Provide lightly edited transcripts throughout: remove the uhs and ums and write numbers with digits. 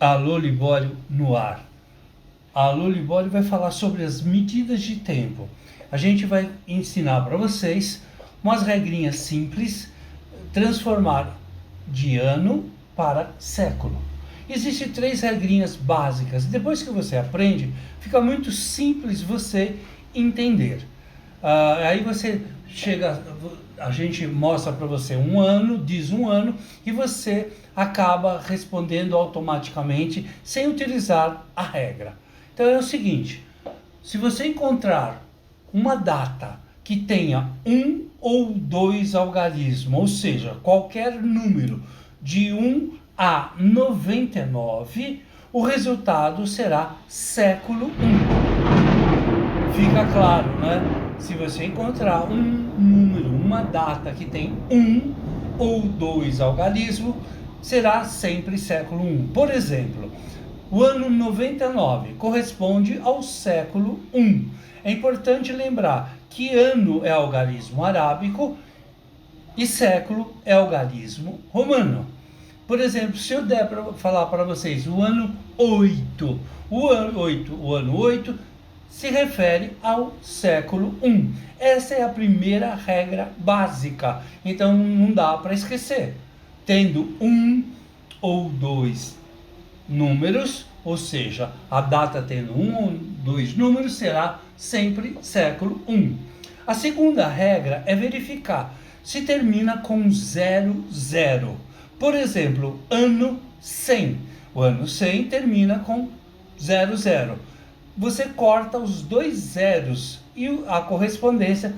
Alô Libório no ar. Alô Libório vai falar sobre as medidas de tempo. A gente vai ensinar para vocês umas regrinhas simples, transformar de ano para século. Existem 3 regrinhas básicas. Depois que você aprende, fica muito simples você entender. Aí você chega, a gente mostra para você um ano, diz um ano, e você acaba respondendo automaticamente sem utilizar a regra. Então é o seguinte: se você encontrar uma data que tenha um ou dois algarismos, ou seja, qualquer número de 1 a 99, o resultado será século 1. Fica claro, né? Se você encontrar um número, uma data que tem um ou dois algarismos, será sempre século 1. Por exemplo, o ano 99 corresponde ao século 1. É importante lembrar que ano é algarismo arábico e século é algarismo romano. Por exemplo, se eu der para falar para vocês o ano 8, o ano 8 se refere ao século 1. Essa é a primeira regra básica, então não dá para esquecer. Tendo um ou dois números, ou seja, a data tendo um ou dois números, será sempre século 1. A segunda regra é verificar se termina com 00. Por exemplo, ano 100. O ano 100 termina com 00. Você corta os 2 zeros e a correspondência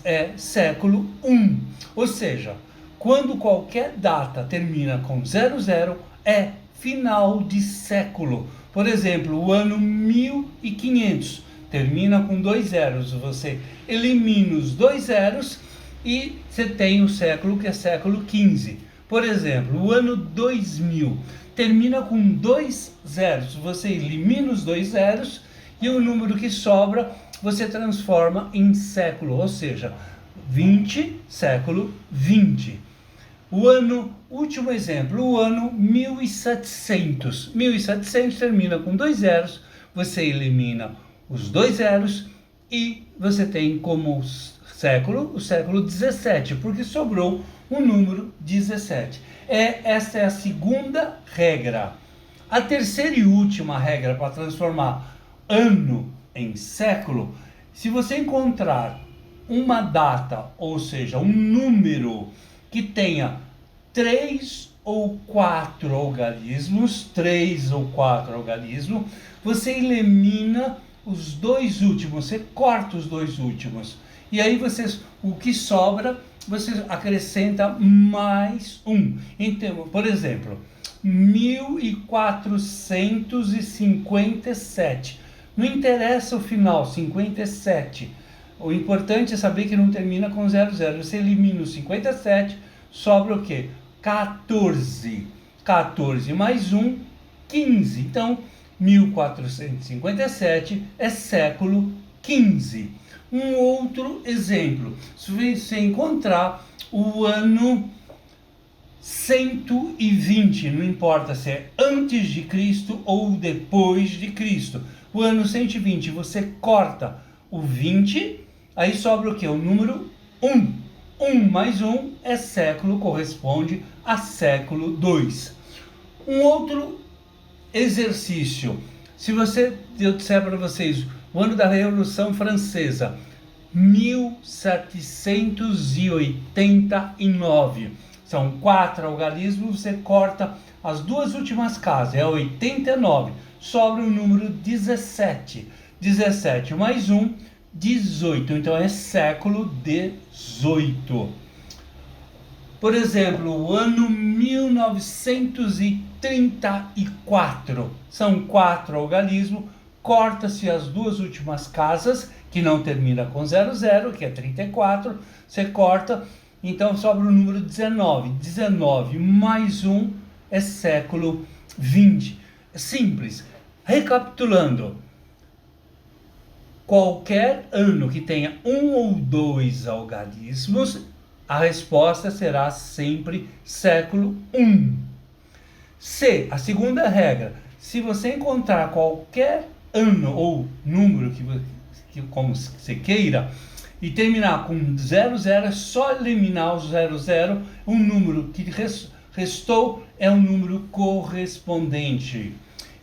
é século 1. Ou seja, quando qualquer data termina com 00, é final de século. Por exemplo, o ano 1500 termina com 2 zeros. Você elimina os 2 zeros e você tem o século que é século 15. Por exemplo, o ano 2000 termina com 2 zeros. Você elimina os 2 zeros e o número que sobra você transforma em século, ou seja, 20, século 20. O ano, último exemplo, o ano 1700. 1700 termina com 2 zeros, você elimina os 2 zeros e você tem como século o século 17, porque sobrou o número 17. Esta é a segunda regra. A terceira e última regra para transformar ano em século: se você encontrar uma data, ou seja, um número que tenha 3 ou 4 algarismos, você elimina os 2 últimos, você corta os 2 últimos. E aí o que sobra, você acrescenta mais um. Então, por exemplo, 1457. Não interessa o final, 57. O importante é saber que não termina com 00. Você elimina o 57, sobra o quê? 14. 14 mais 1, 15. Então, 1457 é século 15. Um outro exemplo, se você encontrar o ano 120, não importa se é antes de Cristo ou depois de Cristo. O ano 120, você corta o 20, aí sobra o que? O número 1. 1 mais 1 é século, corresponde a século 2. Um outro exercício, se eu disser para vocês o ano da Revolução Francesa, 1789, são 4 algarismos, você corta as 2 últimas casas, é 89, sobra o número 17. 17 mais 1, 18, então é século 18. Por exemplo, o ano 1934, são 4 algarismos, corta-se as 2 últimas casas, que não termina com 00, que é 34, você corta, então sobra o número 19. 19 mais 1 é século 20. Simples. Recapitulando, qualquer ano que tenha 1 ou 2 algarismos, a resposta será sempre século 1. A segunda regra, se você encontrar qualquer ano ou número como você queira, e terminar com 00, é só eliminar o 00, o número que restou é um número correspondente.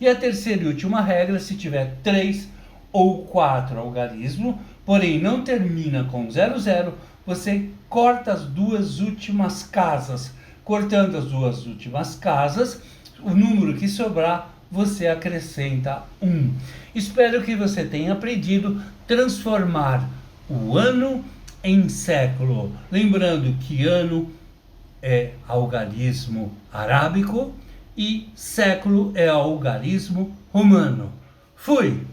E a terceira e última regra, se tiver 3 ou 4 algarismo, porém não termina com 00, você corta as duas últimas casas. Cortando as duas últimas casas, o número que sobrar, você acrescenta 1. Espero que você tenha aprendido transformar o ano em século. Lembrando que ano é algarismo arábico e século é algarismo romano. Fui!